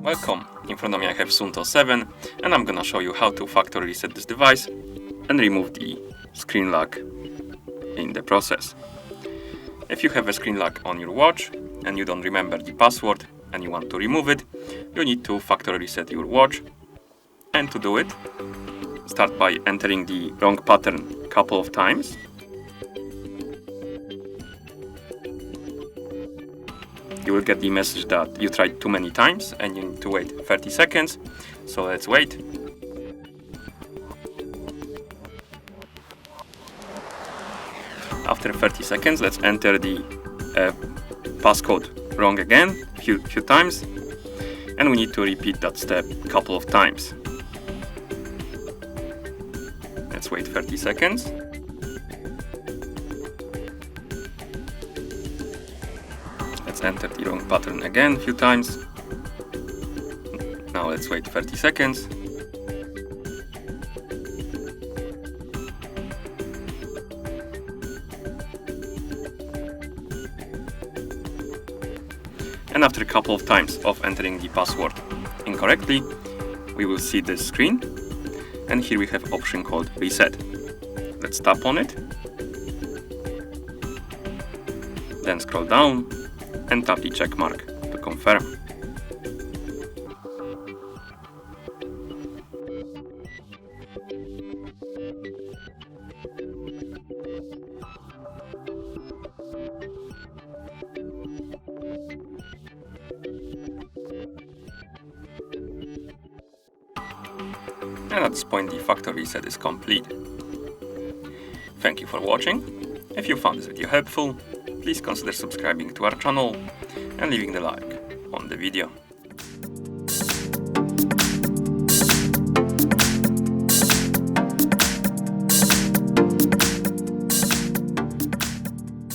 Welcome, in front of me I have Suunto 7 and I'm gonna show you how to factory reset this device and remove the screen lock in the process. If you have a screen lock on your watch and you don't remember the password and you want to remove it, you need to factory reset your watch. And to do it, start by entering the wrong pattern a couple of times. You will get the message that you tried too many times and you need to wait 30 seconds. So let's wait. After 30 seconds, let's enter the passcode wrong again a few times. And we need to repeat that step a couple of times. Let's wait 30 seconds. Let's enter the wrong pattern again a few times. Now let's wait 30 seconds. And after a couple of times of entering the password incorrectly, we will see this screen. And here we have an option called Reset. Let's tap on it. Then scroll down and tap the check mark to confirm. And at this point the factory reset is complete. Thank you for watching. If you found this video helpful, please consider subscribing to our channel and leaving the like on the video.